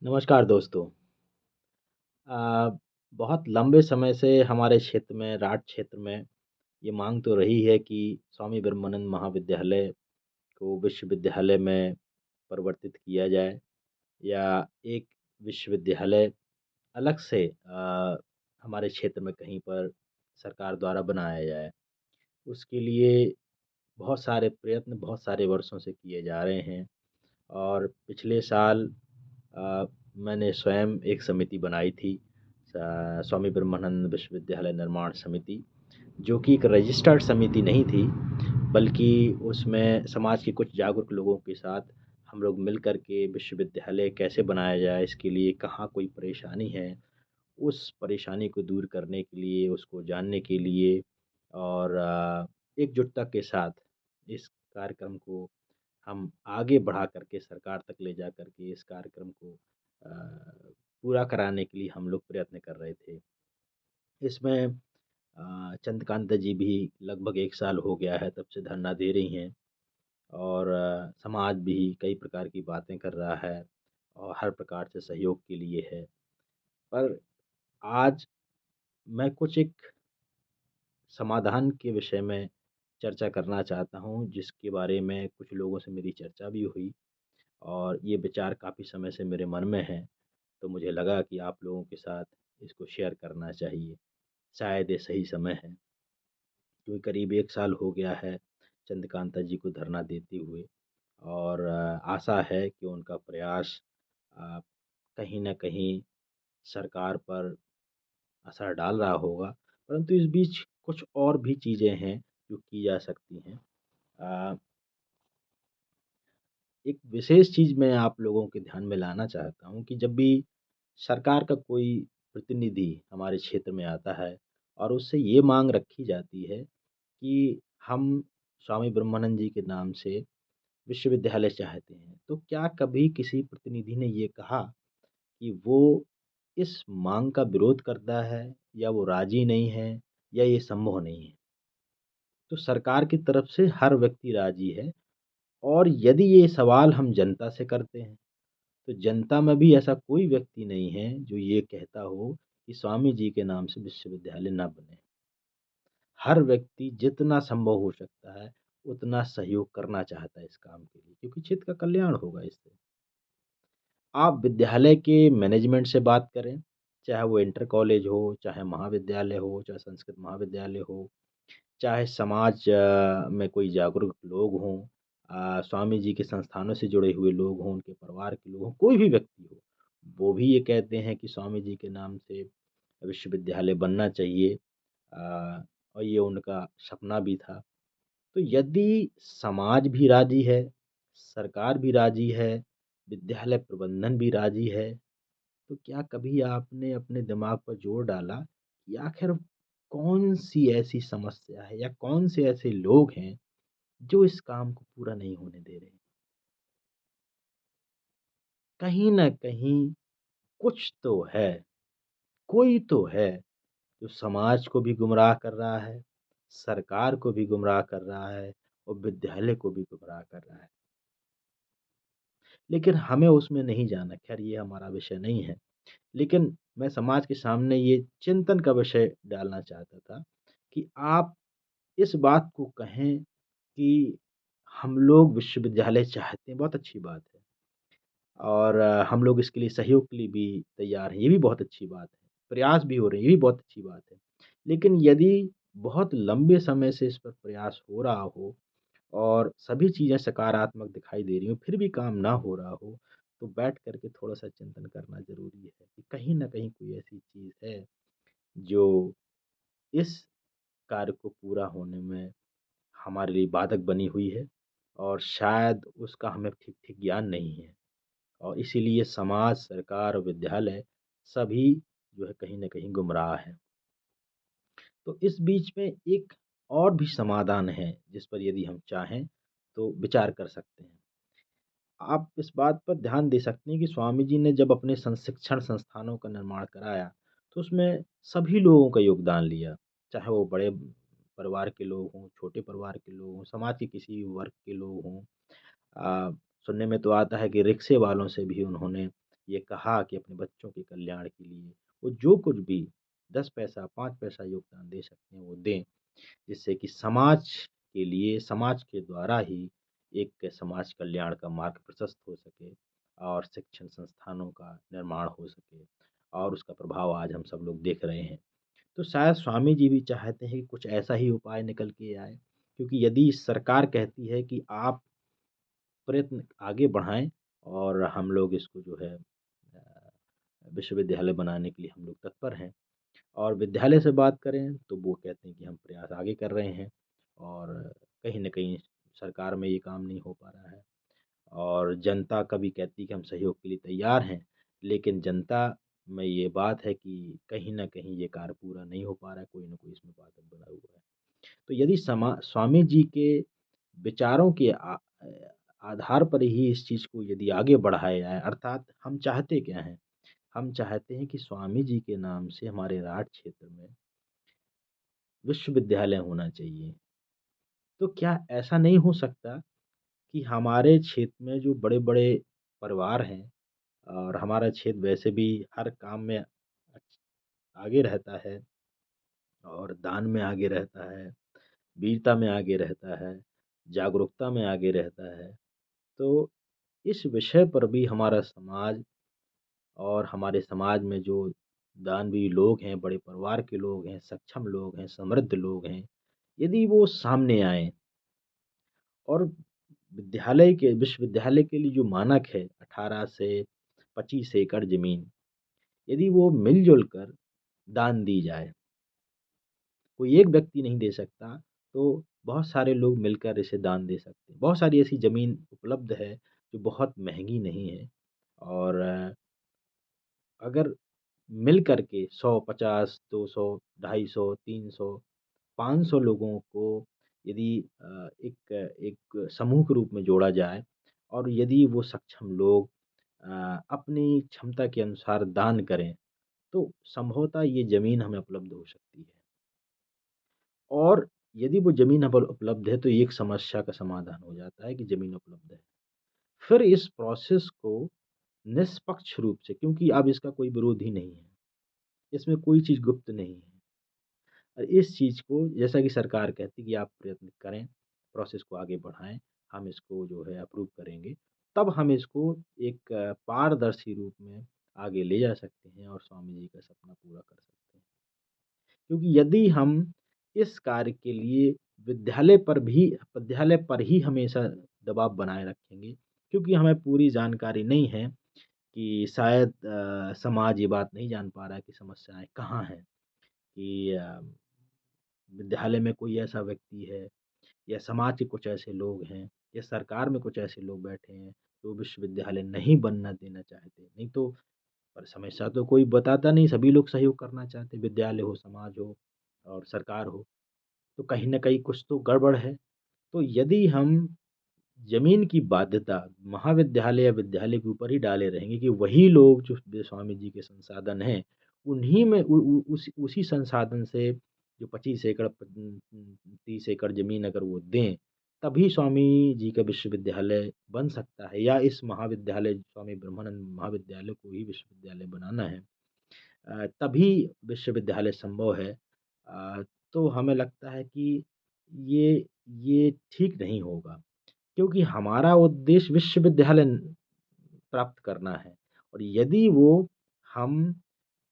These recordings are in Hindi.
नमस्कार दोस्तों। अ, बहुत लंबे समय से हमारे क्षेत्र में, राठ क्षेत्र में ये मांग तो रही है कि स्वामी ब्रह्मानंद महाविद्यालय को विश्वविद्यालय में परिवर्तित किया जाए या एक विश्वविद्यालय अलग से हमारे क्षेत्र में कहीं पर सरकार द्वारा बनाया जाए। उसके लिए बहुत सारे प्रयत्न बहुत सारे वर्षों से किए जा रहे हैं और पिछले साल अ, मैंने स्वयं एक समिति बनाई थी स्वामी ब्रह्मानंद विश्वविद्यालय निर्माण समिति, जो कि एक रजिस्टर्ड समिति नहीं थी, बल्कि उसमें समाज के कुछ जागरूक लोगों के साथ हम लोग मिल कर के विश्वविद्यालय कैसे बनाया जाए, इसके लिए कहाँ कोई परेशानी है, उस परेशानी को दूर करने के लिए, उसको जानने के लिए और एकजुटता के साथ इस कार्यक्रम को हम आगे बढ़ा करके सरकार तक ले जा करके इस कार्यक्रम को पूरा कराने के लिए हम लोग प्रयत्न कर रहे थे। इसमें चंद्रकांता जी भी लगभग 1 साल हो गया है तब से धरना दे रही हैं और समाज भी कई प्रकार की बातें कर रहा है और हर प्रकार से सहयोग के लिए है। पर आज मैं कुछ एक समाधान के विषय में चर्चा करना चाहता हूँ, जिसके बारे में कुछ लोगों से मेरी चर्चा भी हुई और ये विचार काफ़ी समय से मेरे मन में हैं, तो मुझे लगा कि आप लोगों के साथ इसको शेयर करना चाहिए। शायद ये सही समय है, क्योंकि करीब 1 साल हो गया है चंद्रकांता जी को धरना देते हुए और आशा है कि उनका प्रयास अ, कहीं न कहीं सरकार पर असर डाल रहा होगा, परंतु इस बीच कुछ और भी चीज़ें हैं जो की जा सकती हैं। अ, एक विशेष चीज़ मैं आप लोगों के ध्यान में लाना चाहता हूँ कि जब भी सरकार का कोई प्रतिनिधि हमारे क्षेत्र में आता है और उससे ये माँग रखी जाती है कि हम स्वामी ब्रह्मानंद जी के नाम से विश्वविद्यालय चाहते हैं, तो क्या कभी किसी प्रतिनिधि ने ये कहा कि वो इस माँग का विरोध करता है या वो राज़ी नहीं है या ये संभव नहीं है? तो सरकार की तरफ से हर व्यक्ति राज़ी है और यदि ये सवाल हम जनता से करते हैं, तो जनता में भी ऐसा कोई व्यक्ति नहीं है जो ये कहता हो कि स्वामी जी के नाम से विश्वविद्यालय ना बने। हर व्यक्ति जितना संभव हो सकता है, उतना सहयोग करना चाहता है इस काम के लिए, क्योंकि क्षेत्र का कल्याण होगा इससे। आप विद्यालय के मैनेजमेंट से बात करें, चाहे वो इंटर कॉलेज हो, चाहे महाविद्यालय हो, चाहे संस्कृत महाविद्यालय हो, चाहे समाज में कोई जागरूक लोग हों, स्वामी जी के संस्थानों से जुड़े हुए लोग हों, उनके परिवार के लोग हों, कोई भी व्यक्ति हो, वो भी ये कहते हैं कि स्वामी जी के नाम से विश्वविद्यालय बनना चाहिए और ये उनका सपना भी था। तो यदि समाज भी राज़ी है, सरकार भी राज़ी है, विद्यालय प्रबंधन भी राज़ी है, तो क्या कभी आपने अपने दिमाग पर जोर डाला कि आखिर कौन-सी ऐसी समस्या है या कौन से ऐसे लोग हैं जो इस काम को पूरा नहीं होने दे रहे हैं? कहीं न कहीं कुछ तो है, कोई तो है जो समाज को भी गुमराह कर रहा है, सरकार को भी गुमराह कर रहा है और विद्यालय को भी गुमराह कर रहा है। लेकिन हमें उसमें नहीं जाना, ख़ैर ये हमारा विषय नहीं है। लेकिन मैं समाज के सामने ये चिंतन का विषय डालना चाहता था कि आप इस बात को कहें कि हम लोग विश्वविद्यालय चाहते हैं, बहुत अच्छी बात है और हम लोग इसके लिए सहयोग के लिए भी तैयार हैं, ये भी बहुत अच्छी बात है। प्रयास भी हो रहे हैं, ये भी बहुत अच्छी बात है। लेकिन यदि बहुत लंबे समय से इस पर प्रयास हो रहा हो और सभी चीज़ें सकारात्मक दिखाई दे रही हों, फिर भी काम ना हो रहा हो, तो बैठ कर के थोड़ा-सा चिंतन करना ज़रूरी है कि कहीं न कहीं कोई ऐसी चीज़ है, जो इस कार्य को पूरा होने में हमारे लिए बाधक बनी हुई है और शायद उसका हमें ठीक-ठीक ज्ञान नहीं है और इसीलिए समाज, सरकार और विद्यालय सभी जो है कहीं न कहीं गुमराह हैं। तो इस बीच में एक और भी समाधान है, जिस पर यदि हम चाहें, तो विचार कर सकते हैं। आप इस बात पर ध्यान दे सकते हैं कि स्वामी जी ने जब अपने शिक्षण संस्थानों का निर्माण कराया, तो उसमें सभी लोगों का योगदान लिया, चाहे वो बड़े परिवार के लोग हों, छोटे परिवार के लोग हों, समाज के किसी भी वर्ग के लोग हों। अ, सुनने में तो आता है कि रिक्शे वालों से भी उन्होंने ये कहा कि अपने बच्चों के कल्याण के लिए वो जो कुछ भी 10 पैसा, 5 पैसा योगदान दे सकते हैं वो दें, जिससे कि समाज के लिए समाज के द्वारा ही एक समाज कल्याण का मार्ग प्रशस्त हो सके और शिक्षण संस्थानों का निर्माण हो सके और उसका प्रभाव आज हम सब लोग देख रहे हैं। तो शायद स्वामी जी भी चाहते हैं कि कुछ ऐसा ही उपाय निकल के आए, क्योंकि यदि सरकार कहती है कि आप प्रयत्न आगे बढ़ाएँ और हम लोग इसको जो है विश्वविद्यालय बनाने के लिए हम लोग तत्पर हैं। और विद्यालय से बात करें तो वो कहते हैं कि हम प्रयास आगे कर रहे हैं और कहीं न कहीं सरकार में ये काम नहीं हो पा रहा है। और जनता कभी कहती है कि हम सहयोग के लिए तैयार हैं, लेकिन जनता में ये बात है कि कहीं न कहीं ये कार्य पूरा नहीं हो पा रहा है, कोई न कोई इसमें बाधक बना हुआ है। तो यदि स्वामी जी के विचारों के आधार पर ही इस चीज़ को यदि आगे बढ़ाया जाए, अर्थात हम चाहते क्या हैं? हम चाहते हैं कि स्वामी जी के नाम से हमारे राठ क्षेत्र में विश्वविद्यालय होना चाहिए। तो क्या ऐसा नहीं हो सकता कि हमारे क्षेत्र में जो बड़े-बड़े परिवार हैं और हमारा क्षेत्र वैसे भी हर काम में आगे रहता है और दान में आगे रहता है, वीरता में आगे रहता है, जागरूकता में आगे रहता है। तो इस विषय पर भी हमारा समाज और हमारे समाज में जो दानवीर लोग हैं, बड़े परिवार के लोग हैं, सक्षम लोग हैं, समृद्ध लोग हैं, यदि वो सामने आएँ और विश्वविद्यालय के लिए जो मानक है 18 से 25 एकड़ ज़मीन, यदि वो मिल-जुल कर दान दी जाए, कोई एक व्यक्ति नहीं दे सकता, तो बहुत सारे लोग मिलकर इसे दान दे सकते हैं। बहुत सारी ऐसी ज़मीन उपलब्ध है, जो बहुत महँगी नहीं है और अगर मिल कर के 100, 50, 200, 250, 300, 500 लोगों को यदि एक एक समूह के रूप में जोड़ा जाए और यदि वो सक्षम लोग अपनी क्षमता के अनुसार दान करें, तो संभवतः ये ज़मीन हमें उपलब्ध हो सकती है। और यदि वो ज़मीन अब उपलब्ध है, तो एक समस्या का समाधान हो जाता है कि ज़मीन उपलब्ध है। फिर इस प्रोसेस को निष्पक्ष रूप से, क्योंकि अब इसका कोई विरोधी नहीं है, इसमें कोई चीज़ गुप्त नहीं है। और इस चीज़ को जैसा कि सरकार कहती है कि आप प्रयत्न करें, प्रोसेस को आगे बढ़ाएँ, हम इसको जो है अप्रूव करेंगे। तब हम इसको एक पारदर्शी रूप में आगे ले जा सकते हैं और स्वामी जी का सपना पूरा कर सकते हैं। क्योंकि यदि हम इस कार्य के लिए विद्यालय पर ही हमेशा दबाव बनाए रखेंगे, क्योंकि हमें पूरी जानकारी नहीं है कि शायद समाज ये बात नहीं जान पा रहा है कि समस्याएँ कहाँ हैं, कि विद्यालय में कोई ऐसा व्यक्ति है या समाज के कुछ ऐसे लोग हैं या सरकार में कुछ ऐसे लोग बैठे हैं जो विश्वविद्यालय नहीं बनना देना चाहते। नहीं तो पर समस्या तो कोई बताता नहीं, सभी लोग सहयोग करना चाहते हैं, विद्यालय हो, समाज हो और सरकार हो। तो कहीं न कहीं कुछ तो गड़बड़ है। तो यदि हम ज़मीन की बाध्यता महाविद्यालय या विद्यालय के ऊपर ही डाले रहेंगे कि वही लोग जो स्वामी जी के संसाधन हैं, उन्हीं में उ उ उसी संसाधन से जो 25 एकड़ 30 एकड़ ज़मीन अगर वो दें, तभी स्वामी जी का विश्वविद्यालय बन सकता है या इस महाविद्यालय स्वामी ब्रह्मानंद महाविद्यालय को ही विश्वविद्यालय बनाना है। तभी विश्वविद्यालय संभव है। अ, तो हमें लगता है कि ये ये ठीक नहीं होगा। क्योंकि हमारा उद्देश्य विश्वविद्यालय प्राप्त करना है और यदि वो हम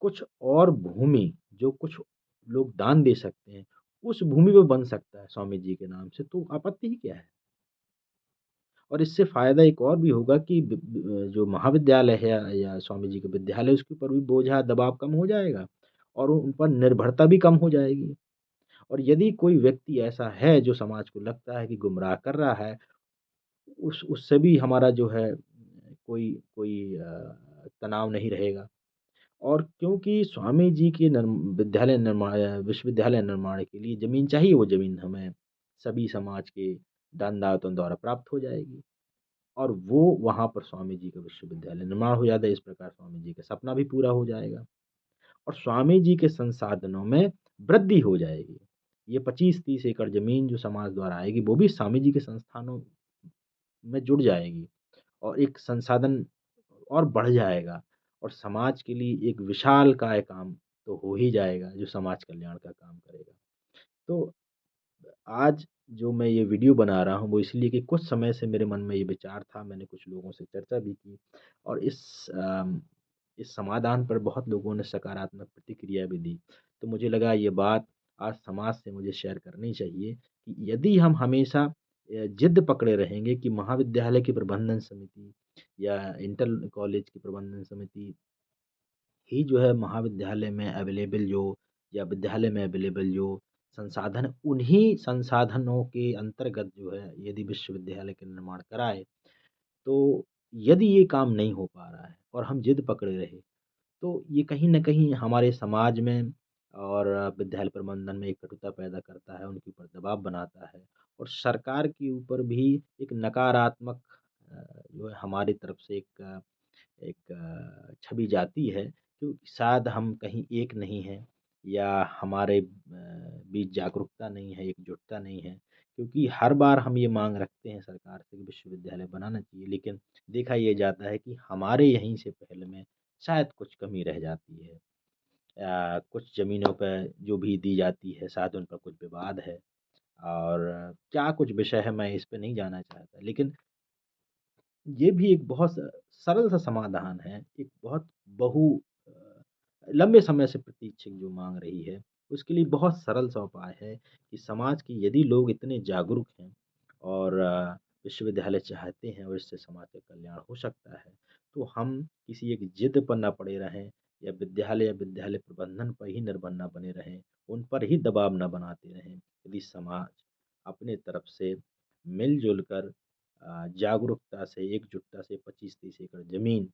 कुछ और भूमि जो कुछ लोग दान दे सकते हैं, उस भूमि पे बन सकता है स्वामी जी के नाम से, तो आपत्ति ही क्या है? और इससे फ़ायदा एक और भी होगा कि जो महाविद्यालय है या स्वामी जी का विद्यालय, उसके ऊपर भी बोझा, दबाव कम हो जाएगा और उन पर निर्भरता भी कम हो जाएगी। और यदि कोई व्यक्ति ऐसा है जो समाज को लगता है कि गुमराह कर रहा है, उससे भी हमारा जो है कोई कोई तनाव नहीं रहेगा। और क्योंकि स्वामी जी के विश्वविद्यालय निर्माण के लिए ज़मीन चाहिए, वो ज़मीन हमें सभी समाज के दानदाताओं द्वारा प्राप्त हो जाएगी और वो वहाँ पर स्वामी जी का विश्वविद्यालय निर्माण हो जाता है। इस प्रकार स्वामी जी का सपना भी पूरा हो जाएगा और स्वामी जी के संसाधनों में वृद्धि हो जाएगी। ये 25-30 एकड़ ज़मीन जो समाज द्वारा आएगी, वो भी स्वामी जी के संस्थानों में जुड़ जाएगी और एक संसाधन और बढ़ जाएगा। और समाज के लिए एक विशालकाय काम तो हो ही जाएगा, जो समाज कल्याण का काम करेगा। तो आज जो मैं ये वीडियो बना रहा हूँ, वो इसलिए कि कुछ समय से मेरे मन में ये विचार था, मैंने कुछ लोगों से चर्चा भी की और इस समाधान पर बहुत लोगों ने सकारात्मक प्रतिक्रिया भी दी। तो मुझे लगा ये बात आज समाज से मुझे शेयर करनी चाहिए कि यदि हम हमेशा जिद पकड़े रहेंगे कि महाविद्यालय की प्रबंधन समिति या इंटर कॉलेज की प्रबंधन समिति ही जो है महाविद्यालय में अवेलेबल जो या विद्यालय में अवेलेबल जो संसाधन उन्हीं संसाधनों के अंतर्गत जो है यदि विश्वविद्यालय का निर्माण कराए, तो यदि ये काम नहीं हो पा रहा है और हम जिद पकड़े रहे, तो ये कहीं न कहीं हमारे समाज में और विद्यालय प्रबंधन में एक कटुता पैदा करता है, उनके ऊपर दबाव बनाता है और सरकार के ऊपर भी एक नकारात्मक जो है हमारी तरफ से एक छवि जाती है कि शायद हम कहीं एक नहीं हैं या हमारे बीच जागरूकता नहीं है, एकजुटता नहीं है। क्योंकि हर बार हम ये माँग रखते हैं सरकार से कि विश्वविद्यालय बनाना चाहिए, लेकिन देखा ये जाता है कि हमारे यहीं से पहल में शायद कुछ कमी रह जाती है। कुछ ज़मीनों पे जो भी दी जाती है, शायद उन पर कुछ विवाद है और क्या कुछ विषय है, मैं इस पे नहीं जाना चाहता। लेकिन ये भी एक बहुत सरल सा समाधान है, एक बहुत बहु अ, लंबे समय से प्रतीक्षित जो माँग रही है, उसके लिए बहुत सरल सा उपाय है कि समाज के यदि लोग इतने जागरूक हैं और विश्वविद्यालय चाहते हैं और इससे समाज का कल्याण हो सकता है, तो हम किसी एक जिद पर ना पड़े रहें या विद्यालय प्रबंधन पर ही निर्भर ना बने रहें, उन पर ही दबाव ना बनाते रहें। यदि समाज अपने तरफ से मिल-जुल कर जागरूकता से, एकजुटता से 25-30 एकड़ ज़मीन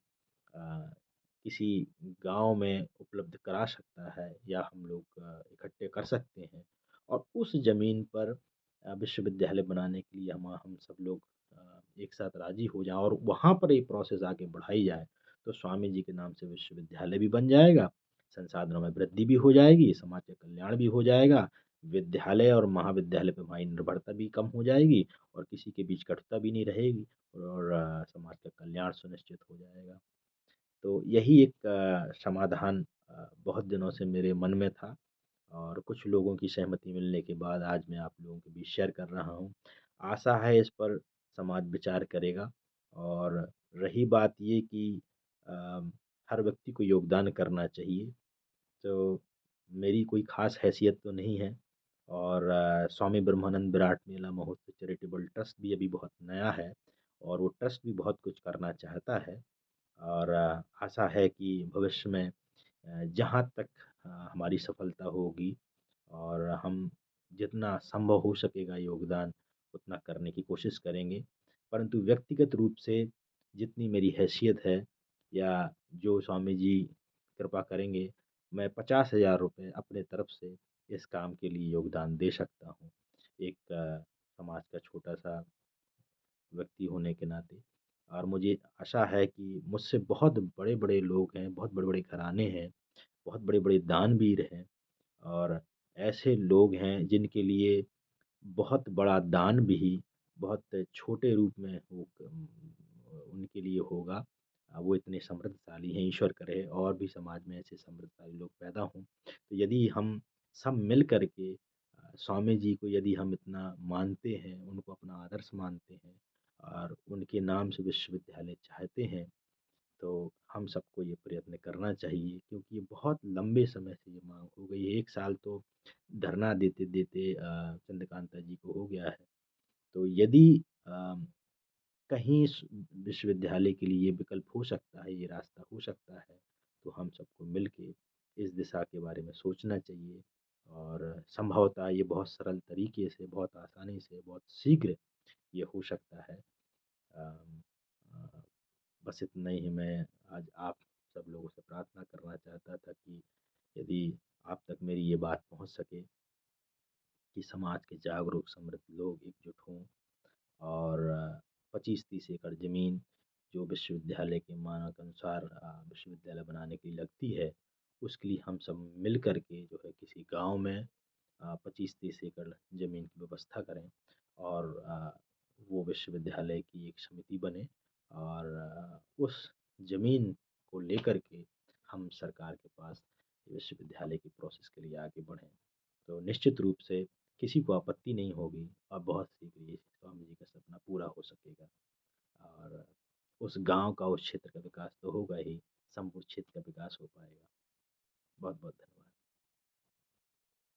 अ, किसी गाँव में उपलब्ध करा सकता है या हम लोग इकट्ठे कर सकते हैं और उस ज़मीन पर विश्वविद्यालय बनाने के लिए हम सब लोग एक साथ राज़ी हो जाएँ और वहाँ पर ये प्रोसेस आगे बढ़ाई जाए, तो स्वामी जी के नाम से विश्वविद्यालय भी बन जाएगा, संसाधनों में वृद्धि भी हो जाएगी, समाज का कल्याण भी हो जाएगा, विद्यालय और महाविद्यालय पे हमारी निर्भरता भी कम हो जाएगी और किसी के बीच कटुता भी नहीं रहेगी और समाज का कल्याण सुनिश्चित हो जाएगा। तो यही एक समाधान बहुत दिनों से मेरे मन में था और कुछ लोगों की सहमति मिलने के बाद आज मैं आप लोगों के बीच शेयर कर रहा हूँ। आशा है इस पर समाज विचार करेगा और रही बात ये कि अ, हर व्यक्ति को योगदान करना चाहिए। तो मेरी कोई ख़ास हैसियत तो नहीं है और स्वामी ब्रह्मानंद विराट मेला महोत्सव चैरिटेबल ट्रस्ट भी अभी बहुत नया है और वो ट्रस्ट भी बहुत कुछ करना चाहता है और आशा है कि भविष्य में जहाँ तक हमारी सफलता होगी और हम जितना संभव हो सकेगा योगदान उतना करने की कोशिश करेंगे। परंतु व्यक्तिगत रूप से जितनी मेरी हैसियत है या जो स्वामी जी कृपा करेंगे, मैं 50,000 रुपए अपने तरफ से इस काम के लिए योगदान दे सकता हूँ। एक समाज का छोटा-सा व्यक्ति होने के नाते और मुझे आशा है कि मुझसे बहुत बड़े-बड़े लोग हैं, बहुत बड़े-बड़े घराने हैं, बहुत बड़े-बड़े दानवीर हैं और ऐसे लोग हैं जिनके लिए बहुत बड़ा दान भी बहुत छोटे रूप में उनके लिए होगा। वो इतने समृद्धशाली हैं, ईश्वर करे और भी समाज में ऐसे समृद्धशाली लोग पैदा हों। तो यदि हम सब मिल कर के स्वामी जी को यदि हम इतना मानते हैं, उनको अपना आदर्श मानते हैं और उनके नाम से विश्वविद्यालय चाहते हैं, तो हम सबको ये प्रयत्न करना चाहिए क्योंकि ये बहुत लंबे समय से ये माँग हो गई है। 1 साल तो धरना देते-देते चंद्रकांता जी को हो गया है। तो यदि अ, कहीं विश्वविद्यालय के लिए ये विकल्प हो सकता है, ये रास्ता हो सकता है, तो हम सबको मिल के इस दिशा के बारे में सोचना चाहिए और संभवतः ये बहुत सरल तरीके से, बहुत आसानी से, बहुत शीघ्र ये हो सकता है। अम, अ, बस इतना ही मैं आज आप सब लोगों से प्रार्थना करना चाहता था कि यदि आप तक मेरी ये बात पहुँच सके कि समाज के जागरूक समृद्ध लोग एकजुट हों और 25-30 एकड़ ज़मीन जो विश्वविद्यालय के मानक अनुसार विश्वविद्यालय बनाने के लिए लगती है, उसके लिए हम सब मिल कर के जो है किसी गाँव में 25-30 एकड़ ज़मीन की व्यवस्था करें और वो विश्वविद्यालय की एक समिति बने और उस ज़मीन को लेकर के हम सरकार के पास विश्वविद्यालय की प्रोसेस के लिए आगे बढ़ें, तो निश्चित रूप से किसी को आपत्ति नहीं होगी और बहुत शीघ्र ये स्वामी जी का सपना पूरा हो सकेगा। और उस गाँव का, उस क्षेत्र का विकास तो होगा ही, संपूर्ण क्षेत्र का विकास हो पाएगा। बहुत-बहुत धन्यवाद।